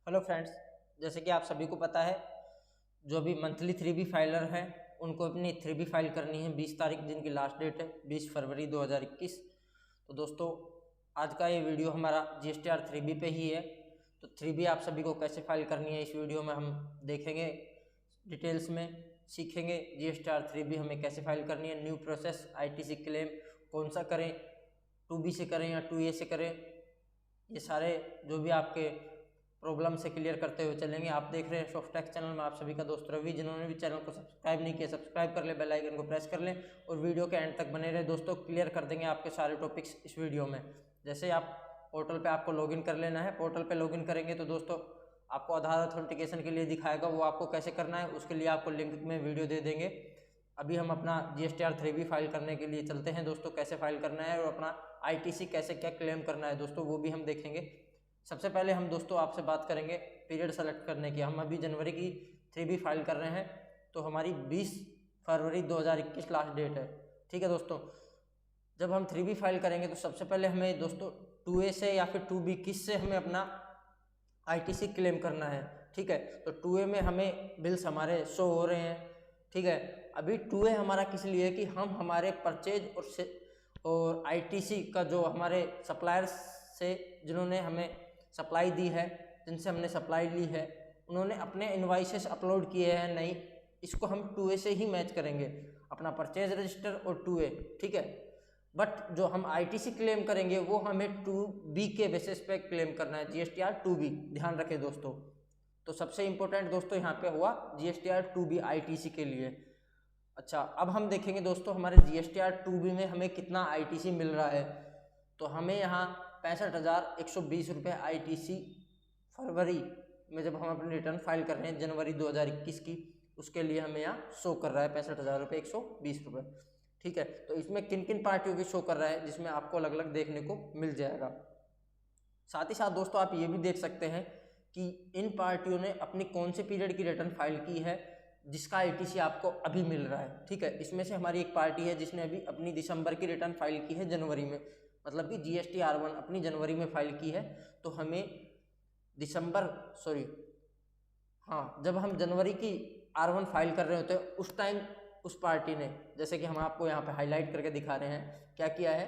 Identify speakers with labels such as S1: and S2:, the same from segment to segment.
S1: Hello friends, जैसे कि आप सभी को पता है, जो भी मंथली 3B फाइलर हैं उनको अपनी 3B फाइल करनी है 20 तारीख, जिनकी लास्ट डेट है 20 फरवरी 2021। तो दोस्तों, आज का ये वीडियो हमारा GSTR 3B पे ही है। तो 3B आप सभी को कैसे फाइल करनी है इस वीडियो में हम देखेंगे, डिटेल्स में सीखेंगे। GSTR 3B हमें कैसे फाइल करनी है, न्यू प्रोसेस, ITC क्लेम कौन सा करें, 2B से करें या 2A से करें, ये सारे जो भी आपके प्रॉब्लम से क्लियर करते हुए चलेंगे। आप देख रहे हैं सॉफ्टटेक चैनल में, आप सभी का दोस्त रवि। जिन्होंने भी चैनल को सब्सक्राइब नहीं किया, सब्सक्राइब कर ले, बेल आइकन को प्रेस कर लें और वीडियो के एंड तक बने रहे। दोस्तों, क्लियर कर देंगे आपके सारे टॉपिक्स इस वीडियो में। जैसे आप पोर्टल पे आपको लॉगिन कर लेना है। पोर्टल पे लॉगिन करेंगे तो दोस्तों आपको आधार अथेंटिकेशन के लिए दिखाएगा, वो आपको कैसे करना है उसके लिए आपको लिंक में वीडियो दे देंगे। अभी हम अपना GSTR 3B फाइल करने के लिए चलते हैं दोस्तों। कैसे फाइल करना है और अपना ITC कैसे क्या क्लेम करना है दोस्तों, वो भी हम देखेंगे। सबसे पहले हम दोस्तों आपसे बात करेंगे पीरियड सेलेक्ट करने की। हम अभी जनवरी की 3B फाइल कर रहे हैं, तो हमारी 20 फरवरी 2021 लास्ट डेट है। ठीक है दोस्तों, जब हम 3B फाइल करेंगे तो सबसे पहले हमें दोस्तों 2A से या फिर 2B किस से हमें अपना ITC क्लेम करना है। ठीक है, तो 2A में हमें बिल्स हमारे शो हो रहे हैं। ठीक है, अभी 2A हमारा किस लिए है कि हम हमारे परचेज और ITC का जो हमारे सप्लायर्स से जिन्होंने हमें सप्लाई दी है, जिनसे हमने सप्लाई ली है, उन्होंने अपने इनवॉइसेस अपलोड किए हैं नहीं, इसको हम 2A से ही मैच करेंगे, अपना परचेज रजिस्टर और 2A। ठीक है, बट जो हम ITC क्लेम करेंगे वो हमें 2B के बेसिस पे क्लेम करना है, GSTR 2B। ध्यान रखें दोस्तों। तो सबसे इंपॉर्टेंट दोस्तों यहाँ पे हुआ GSTR 2B ITC के लिए। अच्छा, अब हम देखेंगे दोस्तों हमारे GSTR 2B में हमें कितना ITC मिल रहा है। तो हमें यहाँ 65,120 रुपये ITC फरवरी में जब हम अपनी रिटर्न फाइल कर रहे हैं जनवरी 2021 की, उसके लिए हमें यहाँ शो कर रहा है 65,120 रुपये। ठीक है, तो इसमें किन किन पार्टियों की शो कर रहा है, जिसमें आपको अलग अलग देखने को मिल जाएगा। साथ ही साथ दोस्तों आप ये भी देख सकते हैं कि इन पार्टियों ने अपनी कौन से पीरियड की रिटर्न फाइल की है जिसका ITC आपको अभी मिल रहा है। ठीक है, इसमें से हमारी एक पार्टी है जिसने अभी अपनी दिसंबर की रिटर्न फाइल की है जनवरी में, मतलब कि GSTR1 अपनी जनवरी में फाइल की है। तो हमें जब हम जनवरी की R1 फाइल कर रहे होते हैं उस टाइम उस पार्टी ने, जैसे कि हम आपको यहाँ पे हाईलाइट करके दिखा रहे हैं क्या किया है,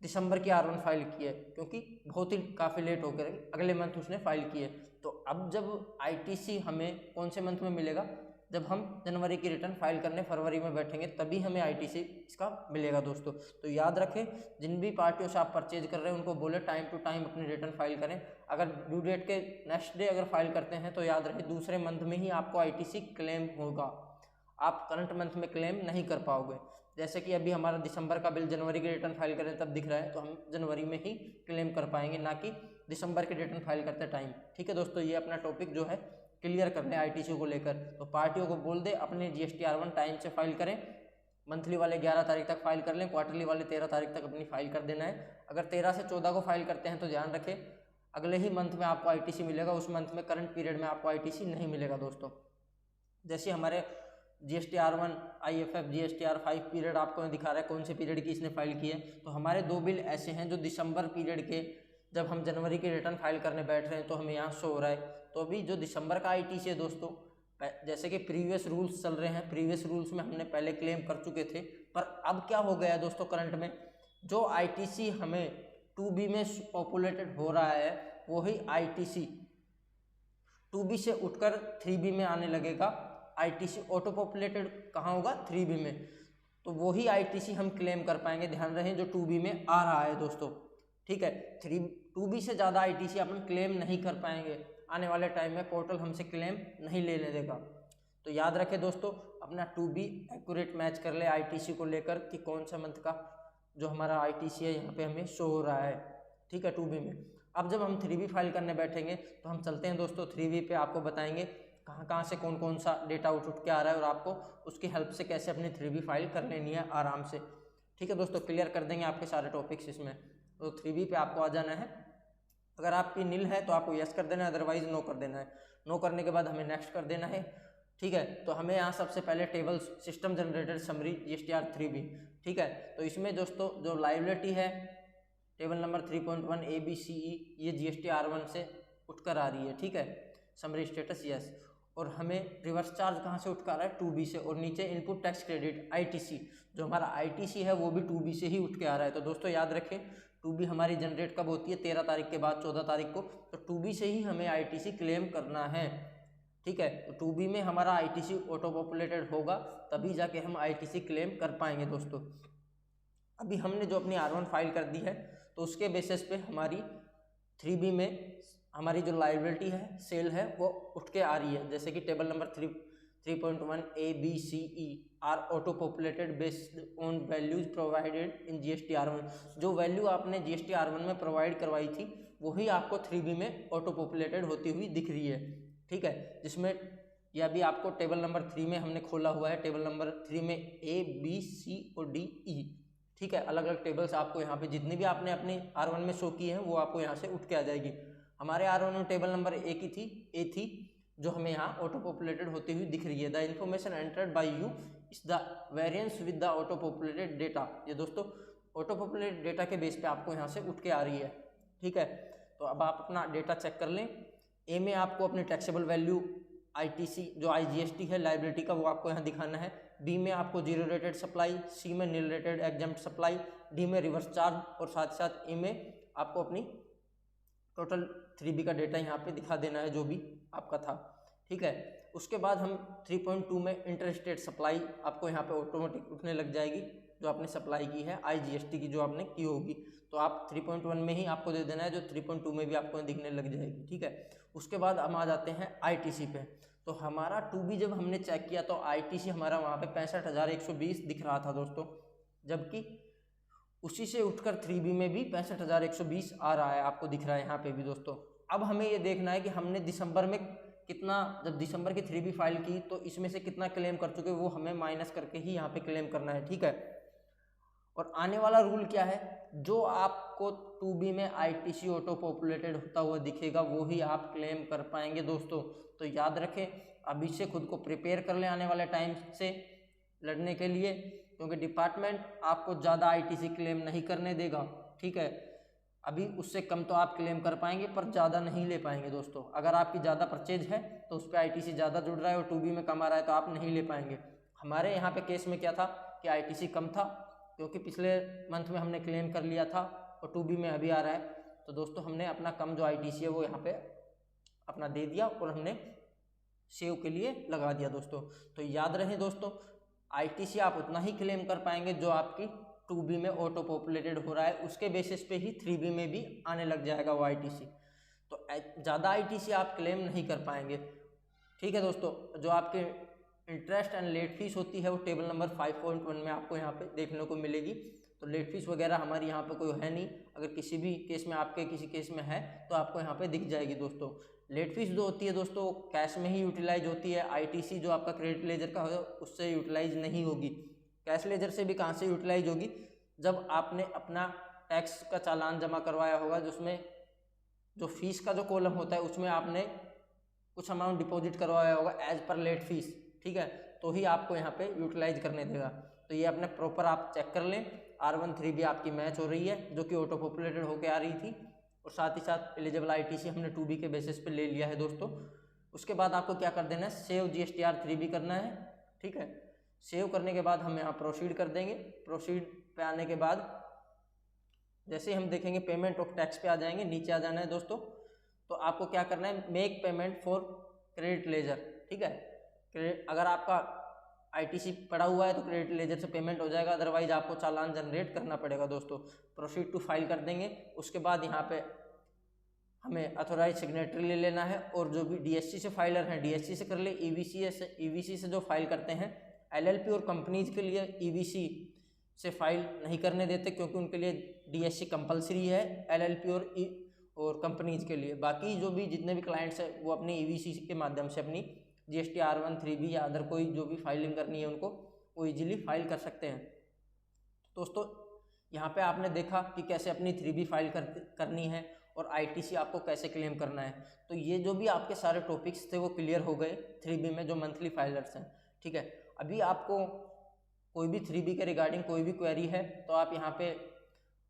S1: दिसंबर की R1 फाइल की है, क्योंकि बहुत ही काफ़ी लेट होकर अगले मंथ उसने फाइल की है। तो अब जब ITC हमें कौन से मंथ में मिलेगा, जब हम जनवरी की रिटर्न फाइल करने फरवरी में बैठेंगे तभी हमें ITC इसका मिलेगा दोस्तों। तो याद रखें, जिन भी पार्टियों से आप परचेज कर रहे हैं उनको बोले टाइम टू टाइम अपनी रिटर्न फाइल करें। अगर ड्यू डेट के नेक्स्ट डे अगर फाइल करते हैं तो याद रखें दूसरे मंथ में ही आपको ITC क्लेम होगा, आप करंट मंथ में क्लेम नहीं कर पाओगे। जैसे कि अभी हमारा दिसंबर का बिल जनवरी की रिटर्न फाइल करें तब दिख रहा है, तो हम जनवरी में ही क्लेम कर पाएंगे, ना कि दिसंबर की रिटर्न फाइल करते टाइम। ठीक है दोस्तों, ये अपना टॉपिक जो है क्लियर कर लें ITC को लेकर। तो पार्टियों को बोल दे अपने GSTR1 टाइम से फाइल करें, मंथली वाले 11 तारीख तक फाइल कर लें, क्वार्टरली वाले 13 तारीख तक अपनी फाइल कर देना है। अगर 13 से 14 को फाइल करते हैं तो ध्यान रखें अगले ही मंथ में आपको ITC मिलेगा, उस मंथ में करंट पीरियड में आपको ITC नहीं मिलेगा दोस्तों। जैसे हमारे GSTR1 IFF GSTR5 पीरियड आपको दिखा रहा है कौन से पीरियड की इसने फाइल की है। तो हमारे दो बिल ऐसे हैं जो दिसंबर पीरियड के, जब हम जनवरी की रिटर्न फाइल करने बैठ रहे हैं तो हमें यहाँ शो हो रहा है। तो अभी जो दिसंबर का ITC है दोस्तों, जैसे कि प्रीवियस रूल्स चल रहे हैं, प्रीवियस रूल्स में हमने पहले क्लेम कर चुके थे, पर अब क्या हो गया है दोस्तों, करंट में जो ITC हमें 2B में पॉपुलेटेड हो रहा है वही ITC 2B से उठकर 3B में आने लगेगा। ITC ऑटो पॉपुलेटेड कहाँ होगा, 3B में, तो वही ITC हम क्लेम कर पाएंगे। ध्यान रहे जो 2B में आ रहा है दोस्तों। ठीक है, 2B से ज़्यादा ITC अपन क्लेम नहीं कर पाएंगे, आने वाले टाइम में पोर्टल हमसे क्लेम नहीं लेने देगा। तो याद रखें दोस्तों, अपना 2B एक्यूरेट मैच कर ले ITC को लेकर कि कौन सा मंथ का जो हमारा ITC है यहाँ पे हमें शो हो रहा है। ठीक है, 2B में। अब जब हम 3B फाइल करने बैठेंगे तो हम चलते हैं दोस्तों 3B पे, आपको बताएंगे कहाँ कहाँ से कौन कौन सा डेटा उठ के आ रहा है और आपको उसकी हेल्प से कैसे अपनी 3B फाइल कर लेनी है आराम से। ठीक है दोस्तों, क्लियर कर देंगे आपके सारे टॉपिक्स इसमें। तो 3B पे आपको आ जाना है। अगर आपकी नील है तो आपको यस कर देना है, अदरवाइज नो कर देना है। नो करने के बाद हमें नेक्स्ट कर देना है। ठीक है, तो हमें यहाँ सबसे पहले table system generated summary GSTR 3B। ठीक है, तो इसमें दोस्तों जो लाइबिलिटी है टेबल नंबर 3.1 ABCE ये GSTR1 से उठकर आ रही है। ठीक है, समरी स्टेटस यस। और हमें रिवर्स चार्ज कहाँ से उठ के आ रहा है, 2B से। और नीचे इनपुट टैक्स क्रेडिट ITC, जो हमारा ITC है वो भी 2B से ही उठ के आ रहा है। तो दोस्तों याद रखें 2B हमारी जनरेट कब होती है, 13 तारीख के बाद 14 तारीख को। तो 2B से ही हमें ITC क्लेम करना है, ठीक है। तो 2B में हमारा ITC ऑटो पॉपुलेटेड होगा, तभी जाके हम ITC क्लेम कर पाएंगे दोस्तों। अभी हमने जो अपनी R1 फाइल कर दी है, तो उसके बेसिस पे हमारी 3B में हमारी जो लायबिलिटी है, सेल है, वो उठ के आ रही है। जैसे कि table number 3.1 ABCE are auto populated based on values provided in GST R1। जो वैल्यू आपने GST R1 में प्रोवाइड करवाई थी वही आपको 3B में ऑटो पॉपुलेटेड होती हुई दिख रही है, ठीक है। जिसमें यह भी आपको टेबल नंबर 3 में हमने खोला हुआ है। टेबल नंबर 3 में ABC और DE, ठीक है। अलग अलग टेबल्स आपको यहाँ पे जितनी भी आपने अपनी R1 में शो की है वो आपको यहाँ से उठ के आ जाएगी। हमारे R1 में टेबल नंबर ए थी जो हमें यहाँ ऑटो पॉपुलेटेड होती हुई दिख रही है। The information entered by you is the variance with the auto populated data. ये दोस्तों ऑटो पॉपुलेटेड डेटा के बेस पे आपको यहाँ से उठ के आ रही है, ठीक है। तो अब आप अपना डेटा चेक कर लें। ए में आपको अपनी टैक्सेबल वैल्यू ITC जो IGST है लाइबिलिटी का, वो आपको यहाँ दिखाना है। बी में आपको जीरो रेटेड सप्लाई, सी में nil rated exempt supply, D में रिवर्स चार्ज, और साथ ही साथ ए में आपको अपनी टोटल 3B का डेटा यहाँ पे दिखा देना है जो भी आपका था, ठीक है। उसके बाद हम 3.2 में इंटरस्टेट सप्लाई आपको यहाँ पे ऑटोमेटिक उठने लग जाएगी, जो आपने सप्लाई की है IGST की जो आपने की होगी। तो आप 3.1 में ही आपको दे देना है, जो 3.2 में भी आपको दिखने लग जाएगी, ठीक है। उसके बाद हम आ जाते हैं ITC पे। तो हमारा 2B जब हमने चेक किया तो ITC हमारा वहाँ पे 65,120 दिख रहा था दोस्तों, जबकि उसी से उठकर 3B में भी 65,120 आ रहा है, आपको दिख रहा है यहाँ पे भी दोस्तों। अब हमें ये देखना है कि हमने दिसंबर में कितना, जब दिसंबर की 3B फाइल की तो इसमें से कितना क्लेम कर चुके, वो हमें माइनस करके ही यहाँ पे क्लेम करना है, ठीक है। और आने वाला रूल क्या है, जो आपको 2B में ITC ऑटो पॉपुलेटेड होता हुआ दिखेगा वो ही आप क्लेम कर पाएंगे दोस्तों। तो याद रखें, अभी से खुद को प्रिपेयर कर लें आने वाले टाइम से लड़ने के लिए, क्योंकि डिपार्टमेंट आपको ज़्यादा ITC क्लेम नहीं करने देगा, ठीक है। अभी उससे कम तो आप क्लेम कर पाएंगे पर ज़्यादा नहीं ले पाएंगे दोस्तों। अगर आपकी ज़्यादा परचेज है तो उस पर ITC ज़्यादा जुड़ रहा है और 2B में कम आ रहा है तो आप नहीं ले पाएंगे। हमारे यहाँ पे केस में क्या था कि ITC कम था, क्योंकि पिछले मंथ में हमने क्लेम कर लिया था और 2B में अभी आ रहा है। तो दोस्तों हमने अपना कम जो ITC है वो यहाँ पे अपना दे दिया और हमने सेव के लिए लगा दिया दोस्तों। तो याद रहे दोस्तों, ITC आप उतना ही क्लेम कर पाएंगे जो आपकी 2B में ऑटो पॉपुलेटेड हो रहा है, उसके बेसिस पे ही 3B में भी आने लग जाएगा वो ITC। तो ज़्यादा ITC आप क्लेम नहीं कर पाएंगे, ठीक है दोस्तों। जो आपके इंटरेस्ट एंड लेट फीस होती है वो टेबल नंबर 5.1 में आपको यहाँ पे देखने को मिलेगी। तो लेट फीस वगैरह हमारी यहाँ पे कोई है नहीं, अगर किसी भी केस में आपके किसी केस में है तो आपको यहाँ पे दिख जाएगी दोस्तों। लेट फीस जो होती है दोस्तों कैश में ही यूटिलाइज होती है। ITC जो आपका क्रेडिट लेजर का हो उससे यूटिलाइज नहीं होगी, कैश लेजर से भी कहाँ से यूटिलाइज होगी, जब आपने अपना टैक्स का चालान जमा करवाया होगा, जिसमें जो फीस का जो कॉलम होता है उसमें आपने कुछ अमाउंट डिपॉजिट करवाया होगा एज पर लेट फीस, ठीक है, तो ही आपको यहाँ पे यूटिलाइज करने देगा। तो ये अपने प्रॉपर आप चेक कर लें। R1 3B आपकी मैच हो रही है जो कि ऑटो पॉपुलेटेड होकर आ रही थी, और साथ ही साथ एलिजिबल ITC हमने 2B के बेसिस पे ले लिया है दोस्तों। उसके बाद आपको क्या कर देना है, सेव GSTR 3B करना है, ठीक है। सेव करने के बाद हम यहाँ प्रोसीड कर देंगे। प्रोसीड पे आने के बाद जैसे हम देखेंगे पेमेंट ऑफ टैक्स पे आ जाएंगे, नीचे आ जाना है दोस्तों। तो आपको क्या करना है, make payment for credit ledger, ठीक है। अगर आपका ITC पड़ा हुआ है तो क्रेडिट लेजर से पेमेंट हो जाएगा, अदरवाइज आपको चालान जनरेट करना पड़ेगा दोस्तों। प्रोसीड टू फाइल कर देंगे। उसके बाद यहाँ पे हमें अथोराइज सिग्नेटरी ले लेना है, और जो भी DSC से फाइलर हैं DSC से कर ले, EVC से जो फाइल करते हैं, LLP और कंपनीज के लिए EVC से फाइल नहीं करने देते क्योंकि उनके लिए DSC कंपलसरी है, LLP और कंपनीज के लिए। बाकी जो भी जितने भी क्लाइंट्स हैं वो अपनी EVC के माध्यम से अपनी GST R1 3B या अदर कोई जो भी फाइलिंग करनी है उनको वो इजीली फाइल कर सकते हैं। दोस्तों यहाँ पे आपने देखा कि कैसे अपनी 3B फाइल करनी है और ITC आपको कैसे क्लेम करना है। तो ये जो भी आपके सारे टॉपिक्स थे वो क्लियर हो गए 3B में जो मंथली फाइलर्स हैं, ठीक है। अभी आपको कोई भी 3B के रिगार्डिंग कोई भी क्वेरी है तो आप यहाँ पे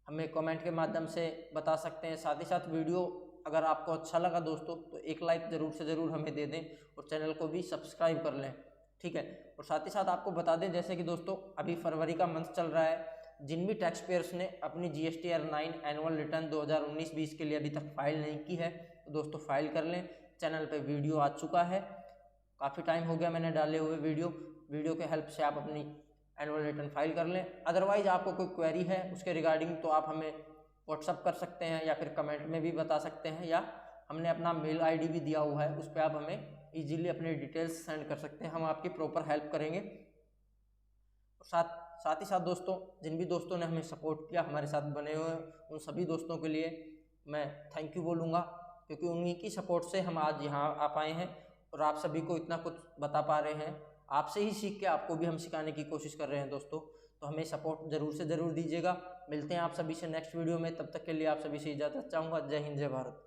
S1: हमें कमेंट के माध्यम से बता सकते हैं। साथ ही साथ वीडियो अगर आपको अच्छा लगा दोस्तों तो एक लाइक ज़रूर से ज़रूर हमें दे दें और चैनल को भी सब्सक्राइब कर लें, ठीक है। और साथ ही साथ आपको बता दें जैसे कि दोस्तों अभी फरवरी का मंथ चल रहा है, जिन भी टैक्स पेयर्स ने अपनी GSTR-9 एनुअल रिटर्न 2019-20 के लिए अभी तक फाइल नहीं की है तो दोस्तों फाइल कर लें। चैनल पे वीडियो आ चुका है, काफ़ी टाइम हो गया मैंने डाले हुए वीडियो के हेल्प से आप अपनी एनुअल रिटर्न फाइल कर लें। अदरवाइज आपको कोई क्वेरी है उसके रिगार्डिंग तो आप हमें व्हाट्सअप कर सकते हैं या फिर कमेंट में भी बता सकते हैं, या हमने अपना मेल ID भी दिया हुआ है, उस पर आप हमें ईजिली अपनी डिटेल्स सेंड कर सकते हैं, हम आपकी प्रॉपर हेल्प करेंगे। साथ ही साथ दोस्तों जिन भी दोस्तों ने हमें सपोर्ट किया, हमारे साथ बने हुए, उन सभी दोस्तों के लिए मैं थैंक यू बोलूँगा, क्योंकि उन्हीं की सपोर्ट से हम आज यहाँ आ पाए हैं और आप सभी को इतना कुछ बता पा रहे हैं। आपसे ही सीख के आपको भी हम सिखाने की कोशिश कर रहे हैं दोस्तों, तो हमें सपोर्ट ज़रूर से ज़रूर दीजिएगा। मिलते हैं आप सभी से नेक्स्ट वीडियो में, तब तक के लिए आप सभी से इजाज़त चाहूँगा। जय हिंद, जय भारत।